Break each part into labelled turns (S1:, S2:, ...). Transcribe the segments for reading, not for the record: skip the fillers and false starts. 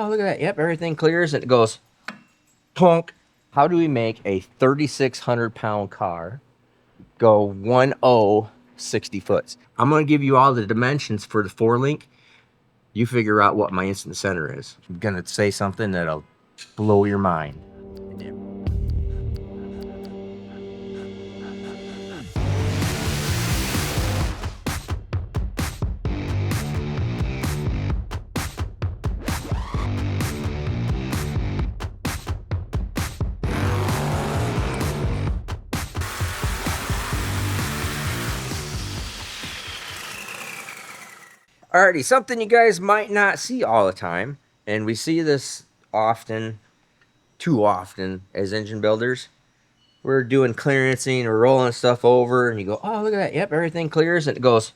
S1: oh, look at that. Yep, everything clears. And it goes, plunk. How do we make a 3,600-pound car go 1.0 60 foot? I'm going to give you all the dimensions for the 4-link. You figure out what my instant center is. I'm going to say something that'll blow your mind. Alrighty, something you guys might not see all the time, and we see this often, too often, as engine builders. We're doing clearancing or rolling stuff over, and you go, oh, look at that. Yep, everything clears, and it goes,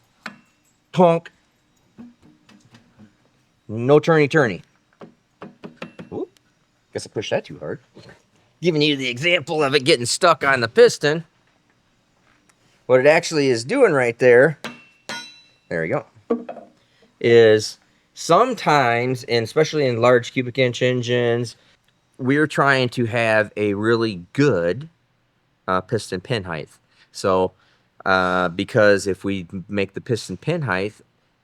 S1: plunk. No turny. Oop, guess I pushed that too hard. Giving you the example of it getting stuck on the piston. What it actually is doing right there, there we go, is sometimes, and especially in large cubic inch engines, we're trying to have a really good piston pin height. So because if we make the piston pin height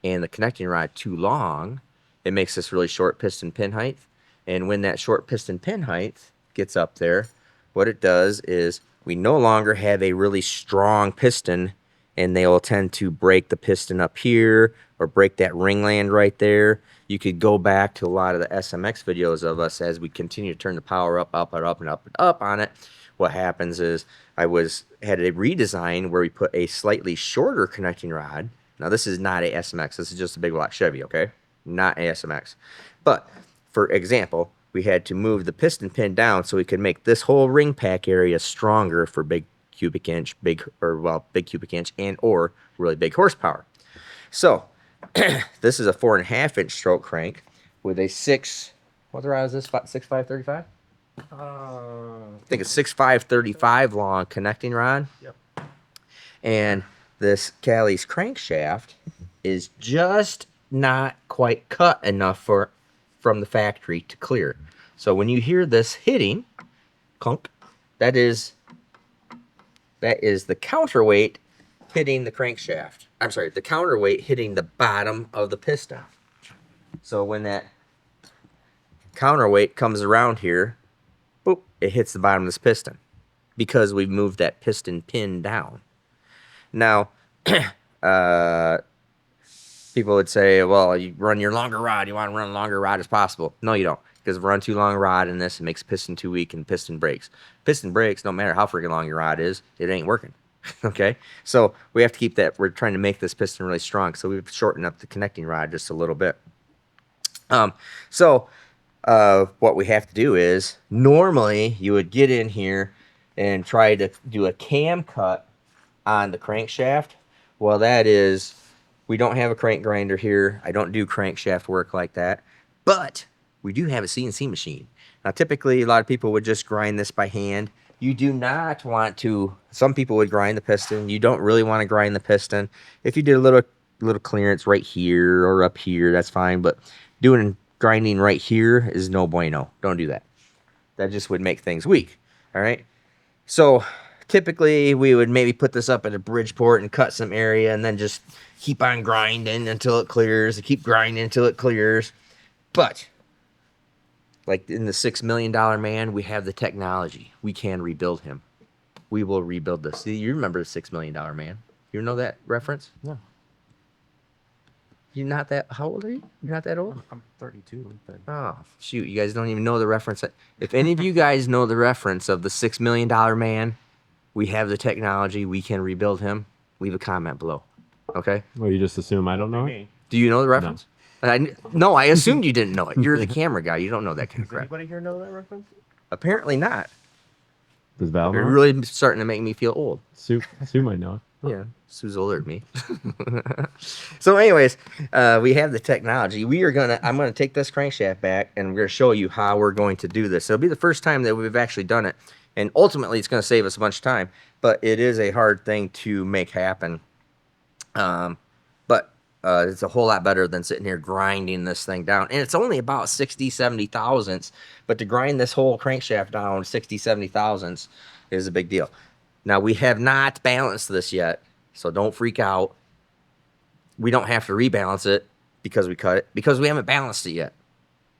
S1: and the connecting rod too long, it makes this really short piston pin height. And when that short piston pin height gets up there, what it does is we no longer have a really strong piston, and they will tend to break the piston up here or break that ringland right there. You could go back to a lot of the SMX videos of us as we continue to turn the power up on it. What happens is had a redesign where we put a slightly shorter connecting rod. Now this is not a SMX. This is just a big block Chevy, okay? Not a SMX. But for example, we had to move the piston pin down so we could make this whole ring pack area stronger for big cubic inch, big cubic inch and or really big horsepower. So this is a 4.5-inch stroke crank with a what rod is this? 6.535? I think it's 6.535 long connecting rod.
S2: Yep.
S1: And this Callie's crankshaft is just not quite cut enough from the factory to clear. So when you hear this hitting, clunk, that is the counterweight hitting the crankshaft. I'm sorry, the counterweight hitting the bottom of the piston. So when that counterweight comes around here, boop, it hits the bottom of this piston because we've moved that piston pin down. Now, people would say, well, you run your longer rod. You want to run a longer rod as possible. No, you don't. Because if we run too long a rod in this, it makes piston too weak and piston breaks. Piston breaks, no matter how freaking long your rod is, it ain't working. Okay? So we have to keep that. We're trying to make this piston really strong. So we've shortened up the connecting rod just a little bit. What we have to do is, normally you would get in here and try to do a cam cut on the crankshaft. Well, that is, we don't have a crank grinder here. I don't do crankshaft work like that. But we do have a CNC machine. Now, typically, a lot of people would just grind this by hand. You do not want to, some people would grind the piston. You don't really want to grind the piston. If you did a little clearance right here or up here, that's fine. But grinding right here is no bueno. Don't do that. That just would make things weak. All right. So typically we would maybe put this up at a Bridgeport and cut some area and then just keep on grinding until it clears. Keep grinding until it clears. But like in the $6 Million Man, we have the technology. We can rebuild him. We will rebuild this. See, you remember the $6 Million Man? You know that reference?
S2: No.
S1: You're not that, how old are you? You're not that old?
S2: I'm 32. But...
S1: Oh, shoot. You guys don't even know the reference. If any of you guys know the reference of the $6 Million Man, we have the technology. We can rebuild him. Leave a comment below. Okay?
S3: Well, you just assume I don't know it?
S1: Do you know the reference? No, I assumed you didn't know it. You're the camera guy. You don't know that kind of crap.
S2: Does anybody here know that reference?
S1: Apparently not.
S3: Does Val know?
S1: You're really starting to make me feel old.
S3: Sue might know it.
S1: Yeah, Sue's older than me. So anyways, we have the technology. I'm gonna take this crankshaft back and we're gonna show you how we're going to do this. It'll be the first time that we've actually done it. And ultimately it's gonna save us a bunch of time, but it is a hard thing to make happen. But it's a whole lot better than sitting here grinding this thing down. And it's only about 60, 70 thousandths, but to grind this whole crankshaft down 60, 70 thousandths is a big deal. Now, we have not balanced this yet, so don't freak out. We don't have to rebalance it because we cut it, because we haven't balanced it yet.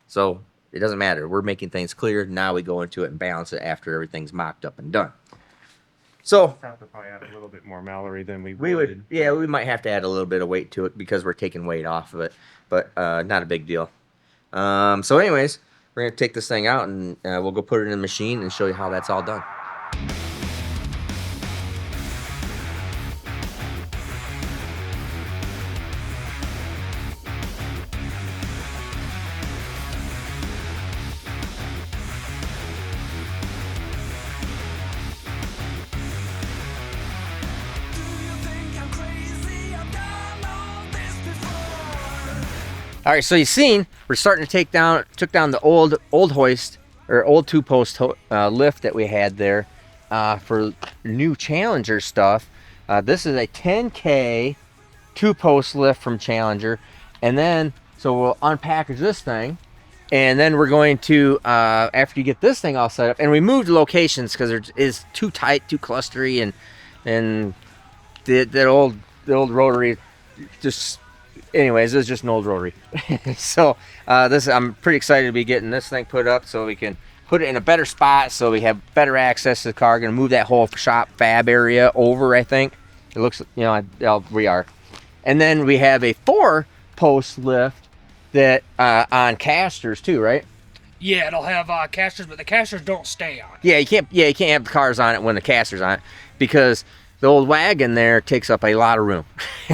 S1: So it doesn't matter. We're making things clear. Now we go into it and balance it after everything's mocked up and done. So
S2: Have to probably add a little bit more Mallory than we
S1: would, yeah, we might have to add a little bit of weight to it because we're taking weight off of it, but not a big deal. So anyways, we're gonna take this thing out and we'll go put it in the machine and show you how that's all done. All right, so you've seen we're starting to took down the old hoist or old two-post lift that we had there for new Challenger stuff. This is a 10K two-post lift from Challenger, and then so we'll unpackage this thing, and then we're going to after you get this thing all set up, and we moved locations because it is too tight, too clustery, and the old rotary just. Anyways, it's just an old rotary. So I'm pretty excited to be getting this thing put up so we can put it in a better spot so we have better access to the car. Gonna move that whole shop fab area over, I think. It looks, you know, we are. And then we have a 4-post lift that on casters too, right?
S4: Yeah, it'll have casters, but the casters don't stay on.
S1: Yeah, you can't have the cars on it when the casters on it because the old wagon there takes up a lot of room.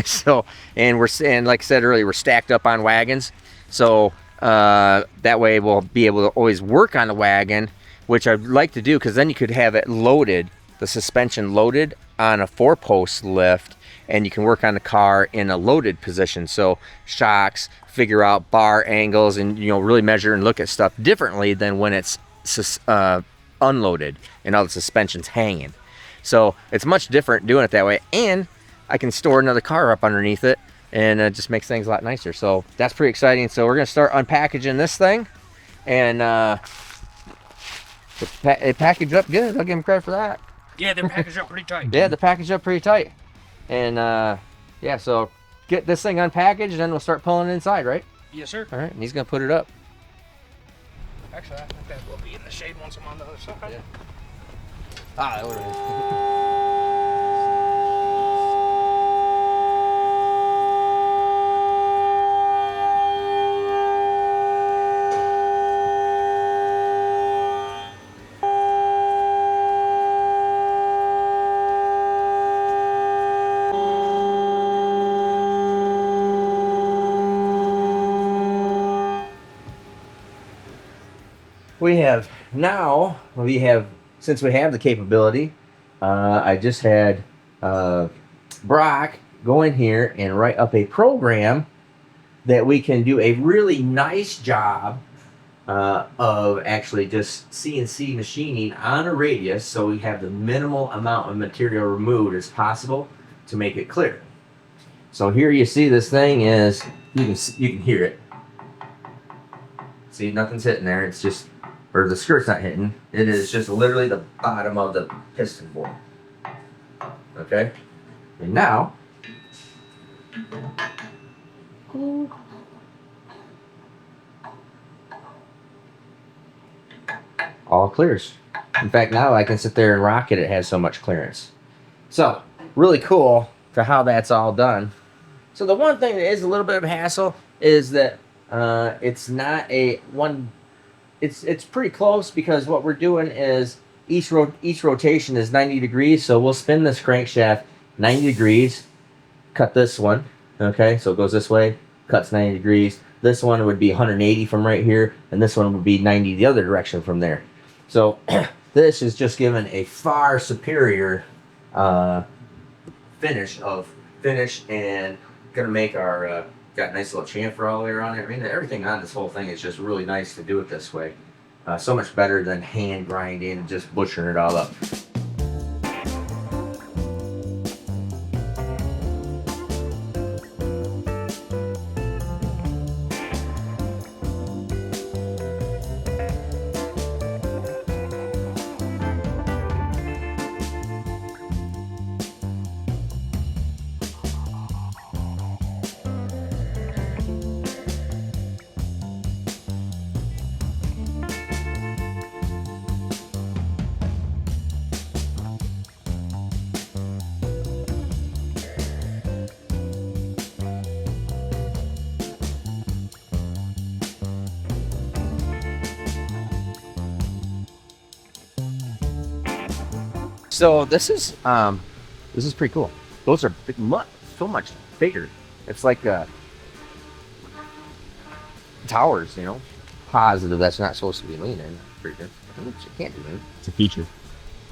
S1: So, and like I said earlier, we're stacked up on wagons. So that way we'll be able to always work on the wagon, which I'd like to do because then you could have it loaded, the suspension loaded on a 4-post lift, and you can work on the car in a loaded position. So shocks, figure out bar angles, and really measure and look at stuff differently than when it's unloaded and all the suspension's hanging. So it's much different doing it that way, and I can store another car up underneath it, and it just makes things a lot nicer. So that's pretty exciting. So we're gonna start unpackaging this thing, and it packaged up good. I'll give them credit for that.
S4: Yeah, they're packaged up pretty tight.
S1: Yeah, they're packaged up pretty tight, and yeah. So get this thing unpackaged, and then we'll start pulling it inside, right?
S4: Yes, sir.
S1: All right, and he's gonna put it up.
S4: Actually, I think that will be in the shade once I'm on the other side.
S1: Yeah. That would have since we have the capability, I just had Brock go in here and write up a program that we can do a really nice job of actually just CNC machining on a radius, so we have the minimal amount of material removed as possible to make it clear. So here you see this thing is, you can hear it. See, nothing's hitting there. It's just, or the skirt's not hitting. It is just literally the bottom of the piston board. Okay? And now, all clears. In fact, now I can sit there and rock it. It has so much clearance. So, really cool for how that's all done. So the one thing that is a little bit of a hassle is that it's not a one. It's pretty close because what we're doing is each rotation is 90 degrees. So we'll spin this crankshaft 90 degrees, cut this one. Okay, so it goes this way, cuts 90 degrees. This one would be 180 from right here, and this one would be 90 the other direction from there. So this is just given a far superior finish and gonna make our got a nice little chamfer all the way around it. I mean, everything on this whole thing is just really nice to do it this way. So much better than hand grinding and just butchering it all up. So this is pretty cool. Those are so much bigger. It's like towers, you know. Positive that's not supposed to be leaning. Pretty good. Oops, you can't do that.
S3: It's a feature.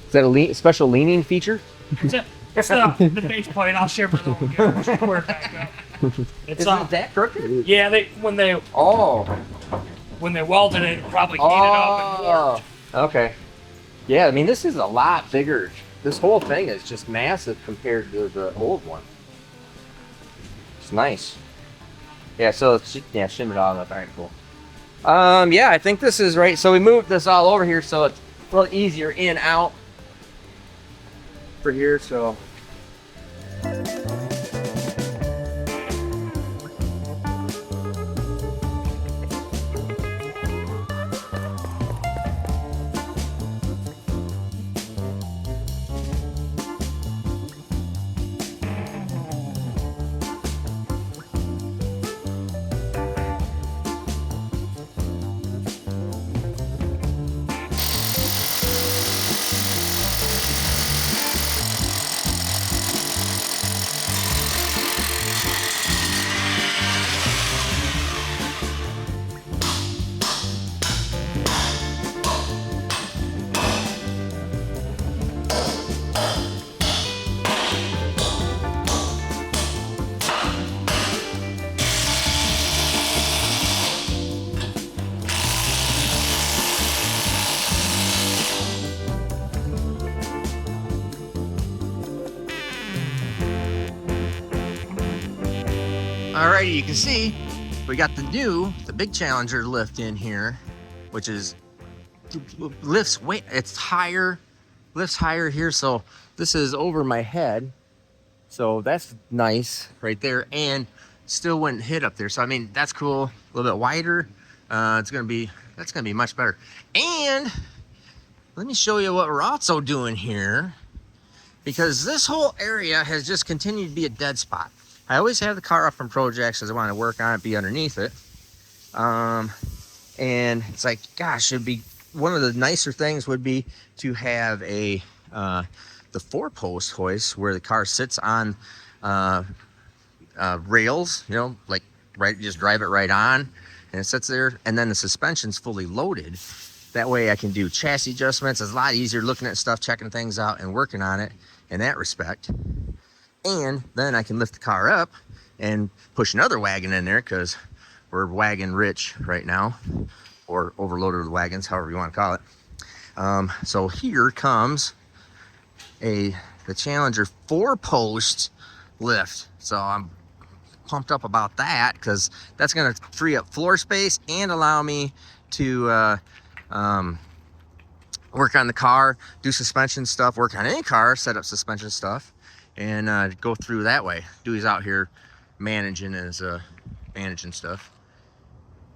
S1: Is that a special leaning feature?
S4: It's the base plate. I'll share it with them. Square back up. It's
S1: Isn't that crooked?
S4: Yeah, when they welded it, it probably heated up and warped.
S1: Okay. Yeah, I mean this is a lot bigger. This whole thing is just massive compared to the old one. It's nice. Yeah, so shim it all up. All right, cool. Yeah, I think this is right. So we moved this all over here so it's a little easier in out for here. So. Alrighty, you can see we got the big Challenger lift in here, which is lifts way, it's higher, lifts higher here. So this is over my head. So that's nice right there, and still wouldn't hit up there. So I mean, that's cool. A little bit wider. That's gonna be much better. And let me show you what we're also doing here, because this whole area has just continued to be a dead spot. I always have the car up in projects because I want to work on it, be underneath it. And it's like, gosh, it'd be one of the nicer things would be to have a the 4-post hoist where the car sits on rails, you know, like right, just drive it right on, and it sits there, and then the suspension's fully loaded. That way I can do chassis adjustments. It's a lot easier looking at stuff, checking things out, and working on it in that respect. And then I can lift the car up and push another wagon in there, because we're wagon rich right now, or overloaded with wagons, however you want to call it. So here comes the Challenger 4-post lift. So I'm pumped up about that, because that's going to free up floor space and allow me to work on the car, do suspension stuff, work on any car, set up suspension stuff, and go through that way. Dewey's out here managing stuff.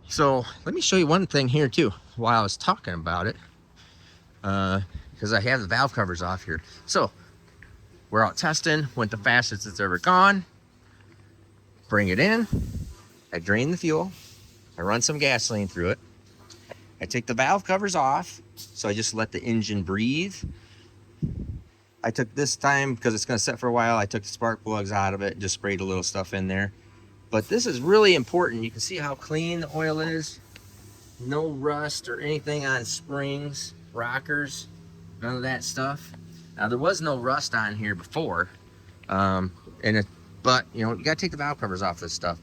S1: So let me show you one thing here too while I was talking about it, because I have the valve covers off here. So we're out testing, went the fastest it's ever gone. Bring it in, I drain the fuel, I run some gasoline through it, I take the valve covers off, so I just let the engine breathe. I took this time, because it's going to set for a while, I took the spark plugs out of it, just sprayed a little stuff in there. But this is really important. You can see how clean the oil is. No rust or anything on springs, rockers, none of that stuff. Now, there was no rust on here before, but you know, you got to take the valve covers off this stuff.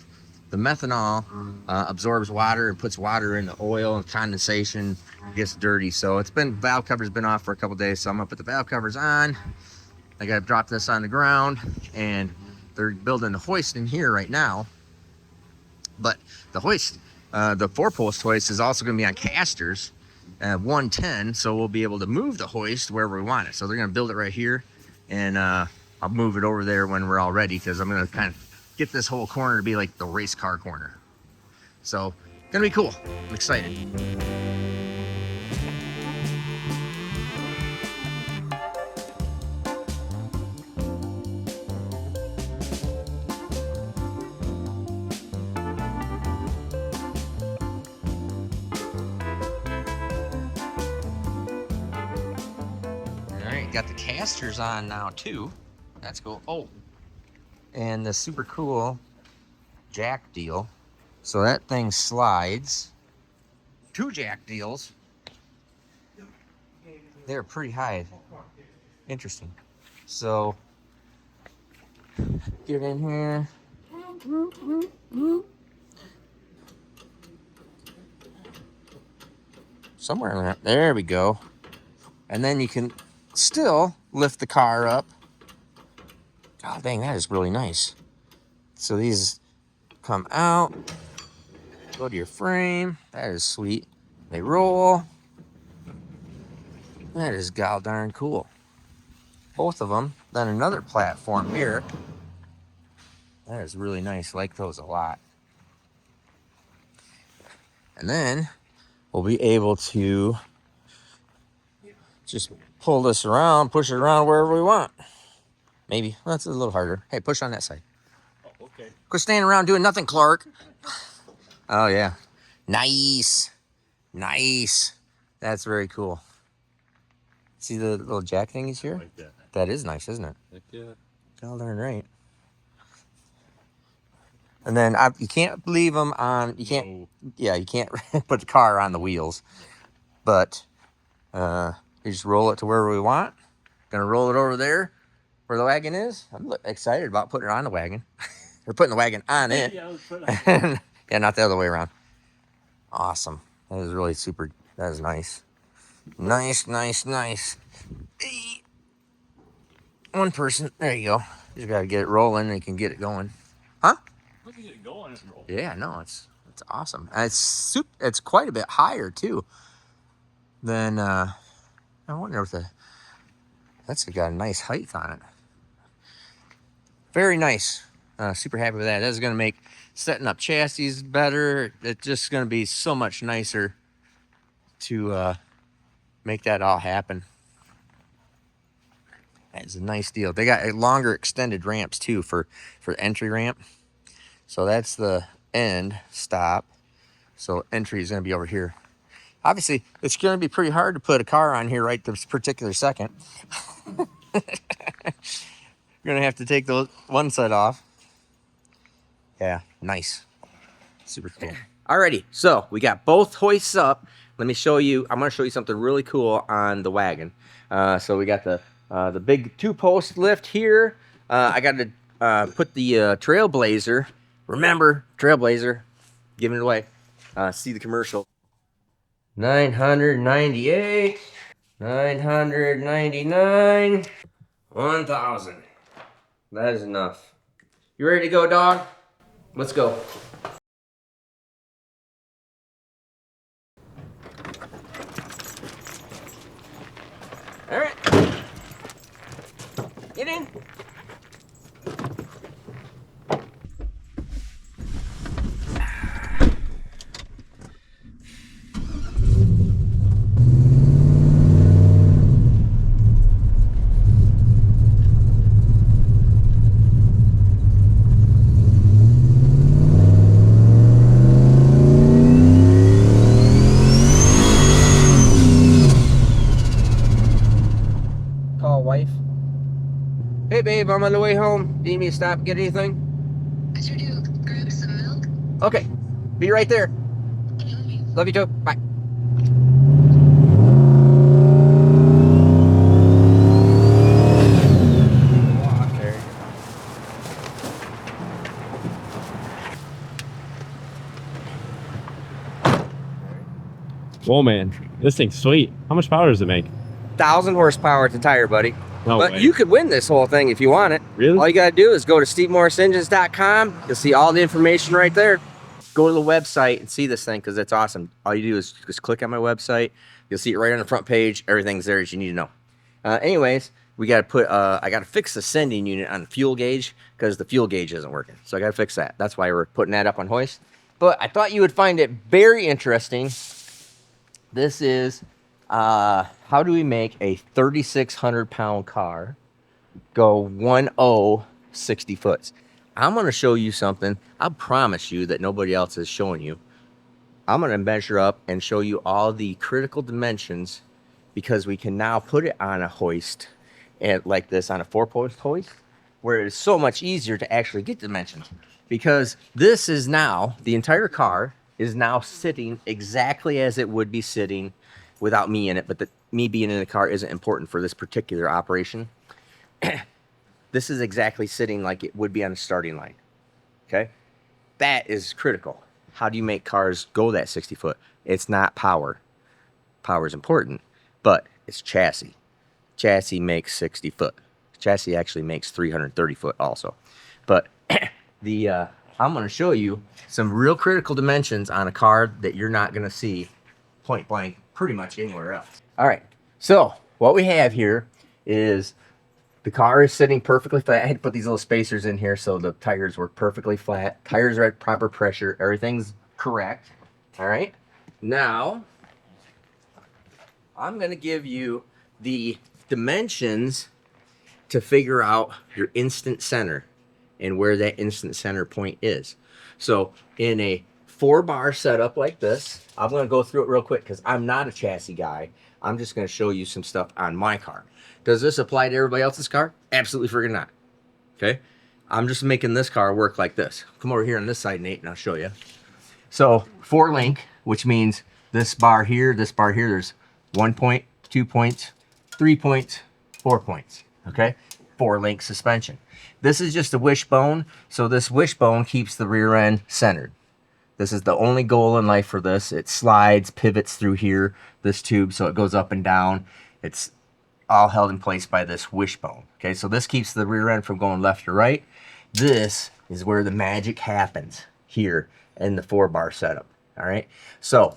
S1: The methanol absorbs water and puts water in the oil, and condensation gets dirty. So valve covers been off for a couple days, so I'm gonna put the valve covers on. I gotta drop this on the ground, and they're building the hoist in here right now. But the hoist, the 4-post hoist, is also gonna be on casters, 110, so we'll be able to move the hoist wherever we want it. So they're gonna build it right here, and I'll move it over there when we're all ready, because I'm gonna kind of get this whole corner to be like the race car corner. So gonna be cool. I'm excited. All right, got the casters on now too. That's cool. Oh, and the super cool jack deal. So that thing slides. 2 jack deals. They're pretty high. Interesting. So get in here. Somewhere in there. There we go. And then you can still lift the car up. God dang, that is really nice. So these come out, go to your frame. That is sweet. They roll. That is god darn cool. Both of them. Then another platform here. That is really nice. Like those a lot. And then we'll be able to just pull this around, push it around wherever we want. Maybe. Well, that's a little harder. Hey, push on that side.
S2: Oh, okay.
S1: Quit standing around doing nothing, Clark. Oh, yeah. Nice. Nice. That's very cool. See the little jack thingies here?
S2: Like that.
S1: That is nice, isn't it?
S2: Heck yeah.
S1: God darn right. And then you can't leave them on. You can't.
S2: No.
S1: Yeah, you can't put the car on the wheels. But you just roll it to wherever we want. Gonna roll it over there where the wagon is. I'm excited about putting it on the wagon. Or putting the wagon on it.
S2: Yeah, let's put it
S1: Yeah, not the other way around. Awesome. That is really super. That is nice. Nice, nice, nice. One person. There you go. You just gotta get it rolling and you can get it going. Huh?
S2: Look at it going and roll.
S1: Yeah, no, it's awesome. And it's quite a bit higher too than I wonder if that's got a nice height on it. Very nice. Super happy with that. That's gonna make setting up chassis better. It's just gonna be so much nicer to make that all happen. That's a nice deal. They got longer extended ramps too for entry ramp. So that's the end stop. So entry is going to be over here. Obviously, it's going to be pretty hard to put a car on here right this particular second. You're going to have to take the one side off. Yeah, nice. Super cool. Alrighty, so we got both hoists up. Let me show you. I'm going to show you something really cool on the wagon. So we got the big 2-post lift here. I got to put the Trailblazer. Remember, Trailblazer, giving it away. See the commercial. 998, 999, 1,000. That is enough. You ready to go, dog? Let's go. All right. Get in. Call wife. Hey babe, I'm on the way home. Do you need me to stop and get anything?
S5: I sure do. Grab some milk.
S1: Okay. Be right there.
S5: Okay, love you.
S1: Love you too. Bye.
S3: Whoa, man. This thing's sweet. How much power does it make?
S1: 1,000 horsepower at the tire, buddy.
S3: No
S1: But
S3: way.
S1: you could win this whole thing if you want it.
S3: Really?
S1: All you gotta do is go to SteveMorrisEngines.com. You'll see all the information right there. Go to the website and see this thing because it's awesome. All you do is just click on my website. You'll see it right on the front page. Everything's there as you need to know. Anyways, we gotta put. I gotta fix the sending unit on the fuel gauge because the fuel gauge isn't working. So I gotta fix that. That's why we're putting that up on hoist. But I thought you would find it very interesting. This is how do we make a 3,600 pound car go 1.0 60 foots? I'm going to show you something. I promise you that nobody else is showing you. I'm going to measure up and show you all the critical dimensions because we can now put it on a hoist and like this on a 4-post hoist, where it's so much easier to actually get dimensions, because this is now, the entire car is now sitting exactly as it would be sitting without me in it, but me being in the car isn't important for this particular operation. This is exactly sitting like it would be on a starting line. Okay, that is critical. How do you make cars go that 60 foot? It's not power. Power is important, but it's chassis. Chassis makes 60 foot. Chassis actually makes 330 foot also. But I'm going to show you some real critical dimensions on a car that you're not going to see point blank pretty much anywhere else. All right, so what we have here is the car is sitting perfectly flat. I had to put these little spacers in here so the tires work perfectly flat. Tires are at proper pressure. Everything's correct. All right. Now, I'm going to give you the dimensions to figure out your instant center and where that instant center point is. So in a 4-bar setup like this, I'm going to go through it real quick because I'm not a chassis guy. I'm just going to show you some stuff on my car. Does this apply to everybody else's car? Absolutely freaking not. Okay. I'm just making this car work like this. Come over here on this side, Nate, and I'll show you. So 4 link, which means this bar here, there's 1 point, 2 points, 3 points, 4 points. Okay. 4 link suspension. This is just a wishbone. So this wishbone keeps the rear end centered. This is the only goal in life for this. It slides, pivots through here, this tube, so it goes up and down. It's all held in place by this wishbone. Okay, so this keeps the rear end from going left or right. This is where the magic happens here in the 4-bar setup. All right, so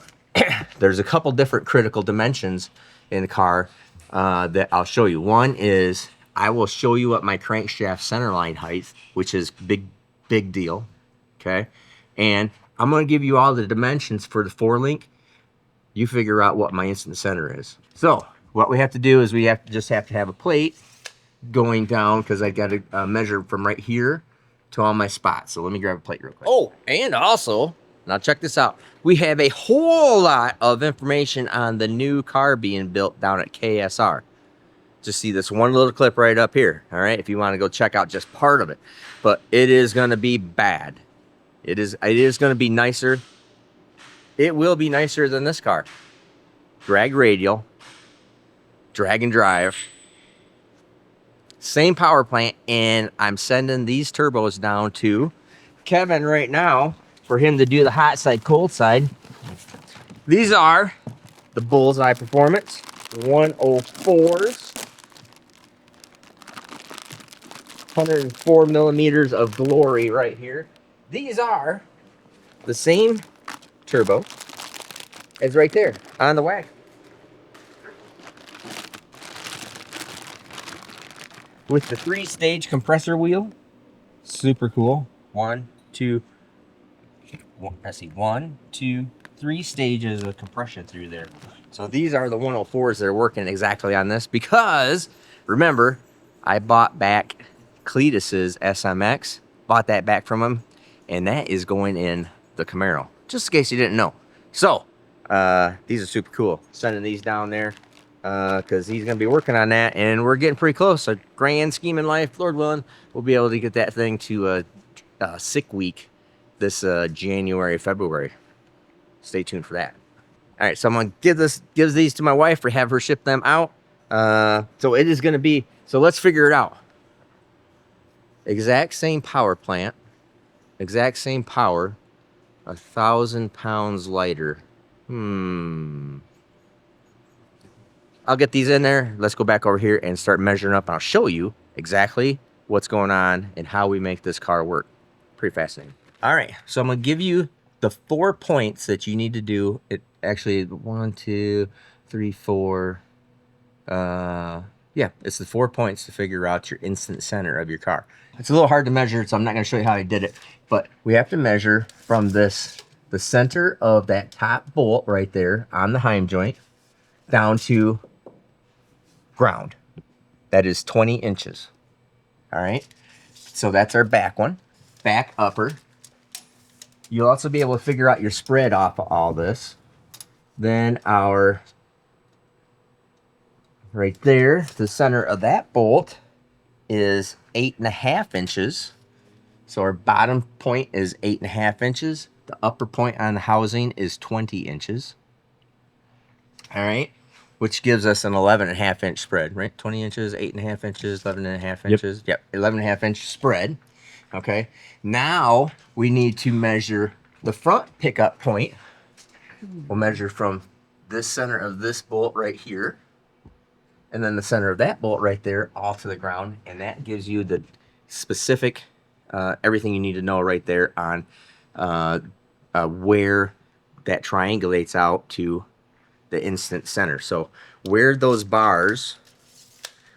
S1: there's a couple different critical dimensions in the car that I'll show you. One is I will show you what my crankshaft centerline height, which is big deal. Okay, and I'm going to give you all the dimensions for the 4-link. You figure out what my instant center is. So what we have to do is we have to have a plate going down, because I got to measure from right here to all my spots. So let me grab a plate real quick. Oh, and also, now check this out. We have a whole lot of information on the new car being built down at KSR. Just see this one little clip right up here. All right, if you want to go check out just part of it. But it is going to be bad. It is going to be nicer. It will be nicer than this car. Drag radial. Drag and drive. Same power plant, and I'm sending these turbos down to Kevin right now for him to do the hot side, cold side. These are the Bullseye Performance 104s. 104 millimeters of glory right here. These are the same turbo as right there on the wagon. With the 3-stage compressor wheel. Super cool. 1, 2, let's see, 1, 2, 3 stages of compression through there. So these are the 104s that are working exactly on this, because remember, I bought back Cletus's SMX, bought that back from him, and that is going in the Camaro, just in case you didn't know. So these are super cool. Sending these down there because he's going to be working on that, and we're getting pretty close. A grand scheme in life, Lord willing, we'll be able to get that thing to a sick week this January, February. Stay tuned for that. All right, so I'm going to give these to my wife or have her ship them out. So it is going to be, so let's figure it out. Exact same power plant, exact same power, 1,000 pounds lighter. I'll get these in there. Let's go back over here and start measuring up. And I'll show you exactly what's going on and how we make this car work. Pretty fascinating. All right, so I'm gonna give you the 4 points that you need to do. It actually 1, 2, 3, 4. Yeah, it's the 4 points to figure out your instant center of your car. It's a little hard to measure, so I'm not gonna show you how I did it. But we have to measure from this, the center of that top bolt right there on the heim joint, down to ground. That is 20 inches. All right, so that's our back one. Back upper. You'll also be able to figure out your spread off of all this. Then our right there, the center of that bolt is 8.5 inches. So our bottom point is 8.5 inches. The upper point on the housing is 20 inches. All right, which gives us an 11.5 inch spread, right? 20 inches, 8.5 inches, 11.5 inches. Yep, 11.5 inch spread. Okay, now we need to measure the front pickup point. We'll measure from this center of this bolt right here, and then the center of that bolt right there, all to the ground, and that gives you the specific everything you need to know right there on where that triangulates out to the instant center. So where those bars,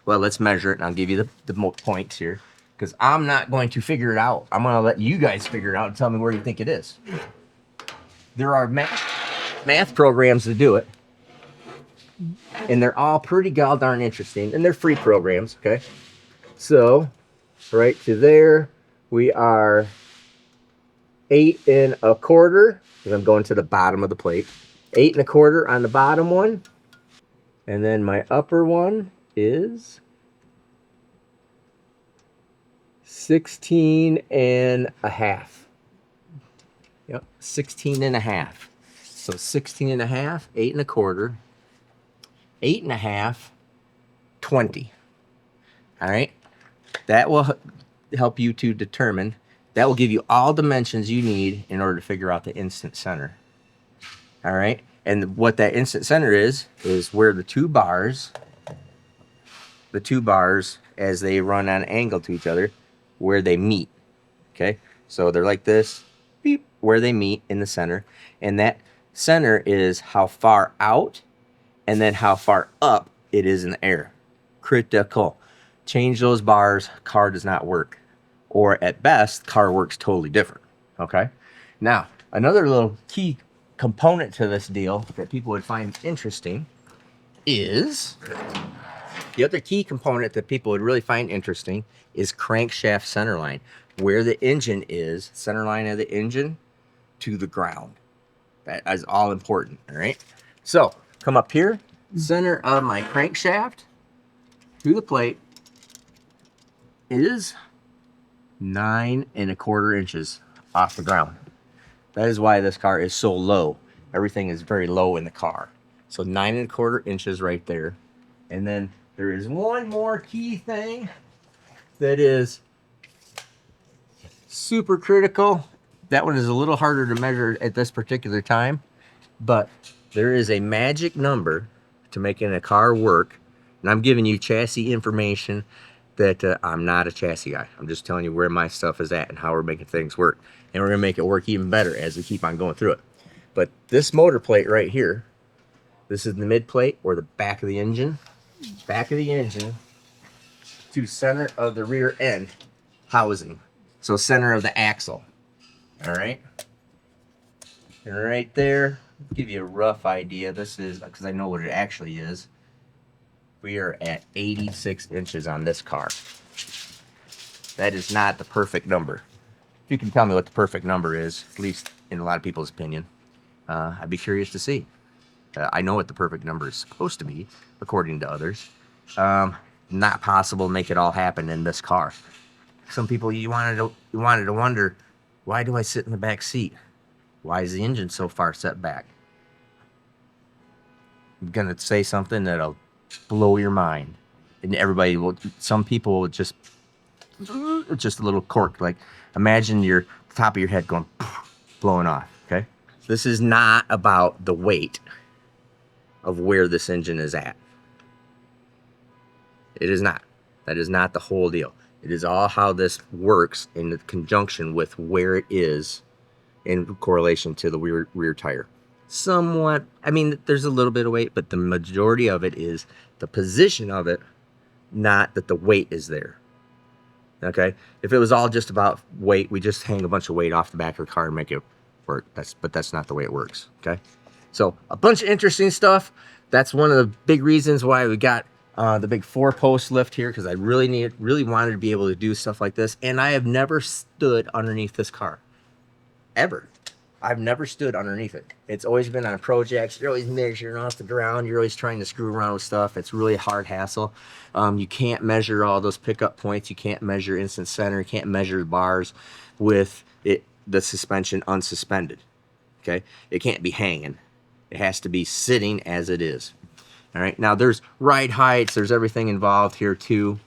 S1: well, let's measure it, and I'll give you the points here, because I'm not going to figure it out. I'm going to let you guys figure it out and tell me where you think it is. There are math programs that do it, and they're all pretty goddamn interesting, and they're free programs, okay? So right to there, we are 8 1/4, because I'm going to the bottom of the plate. 8 1/4 on the bottom one, and then my upper one is 16 1/2. Yep, 16 1/2. So 16 1/2, 8 1/4, 8 1/2, 20. All right, that will help you to determine. That will give you all dimensions you need in order to figure out the instant center. All right, and what that instant center is where the two bars as they run on an angle to each other, where they meet. Okay, so they're like this, beep, where they meet in the center, and that center is how far out and then how far up it is in the air. Critical. Change those bars, car does not work, or at best, car works totally different. Okay, now another little key component to this deal that people would find interesting is the other key component that people would really find interesting is crankshaft centerline, where the engine is, centerline of the engine to the ground. That is all important. All right, so come up here, center of my crankshaft to the plate is 9 1/4 inches off the ground. That is why this car is so low. Everything is very low in the car. So 9 1/4 inches right there. And then there is one more key thing that is super critical. That one is a little harder to measure at this particular time, but there is a magic number to making a car work. And I'm giving you chassis information that I'm not a chassis guy. I'm just telling you where my stuff is at and how we're making things work. And we're gonna make it work even better as we keep on going through it. But this motor plate right here, this is the mid plate or the back of the engine. Back of the engine to center of the rear end housing. So center of the axle. All right. And right there, give you a rough idea. This is, because I know what it actually is. We are at 86 inches on this car. That is not the perfect number. If you can tell me what the perfect number is, at least in a lot of people's opinion, I'd be curious to see. I know what the perfect number is supposed to be, according to others. Not possible to make it all happen in this car. Some people, you wanted to wonder, why do I sit in the back seat? Why is the engine so far set back? I'm gonna say something that'll blow your mind, and everybody will. Some people will just a little cork. Like imagine your top of your head going blowing off. Okay, this is not about the weight of where this engine is at. It is not. That is not the whole deal. It is all how this works in conjunction with where it is in correlation to the rear tire. Somewhat, I mean, there's a little bit of weight, but the majority of it is the position of it, not that the weight is there. Okay? If it was all just about weight, we just hang a bunch of weight off the back of the car and make it work. But that's not the way it works. Okay? So a bunch of interesting stuff. That's one of the big reasons why we got the big 4-post lift here, because I really wanted to be able to do stuff like this. And I have never stood underneath this car. Ever. I've never stood underneath it. It's always been on projects. You're always measuring off the ground. You're always trying to screw around with stuff. It's really a hard hassle. You can't measure all those pickup points. You can't measure instant center. You can't measure the bars with the suspension unsuspended. Okay, it can't be hanging. It has to be sitting as it is. All right, now there's ride heights. There's everything involved here too.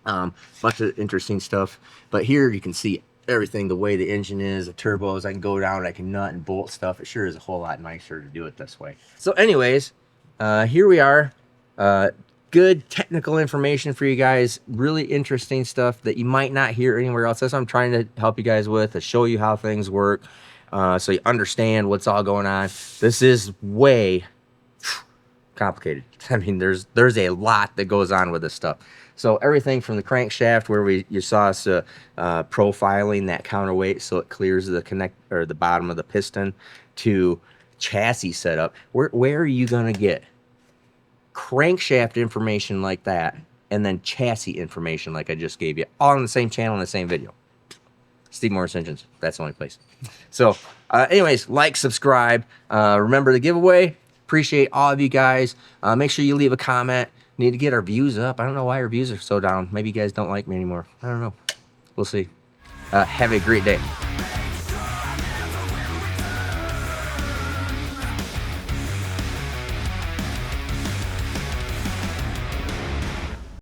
S1: Bunch of interesting stuff. But here you can see everything, the way the engine is, the turbos. I can go down, I can nut and bolt stuff. It sure is a whole lot nicer to do it this way. So anyways, here we are. Good technical information for you guys. Really interesting stuff that you might not hear anywhere else. That's what I'm trying to help you guys with, to show you how things work, so you understand what's all going on. This is way complicated. I mean, there's a lot that goes on with this stuff. So everything from the crankshaft, where you saw us profiling that counterweight so it clears the bottom of the piston, to chassis setup. Where are you gonna get crankshaft information like that, and then chassis information like I just gave you, all on the same channel in the same video? Steve Morris Engines. That's the only place. So anyways, like, subscribe, remember the giveaway. Appreciate all of you guys. Make sure you leave a comment. Need to get our views up. I don't know why our views are so down. Maybe you guys don't like me anymore. I don't know. We'll see. Have a great day.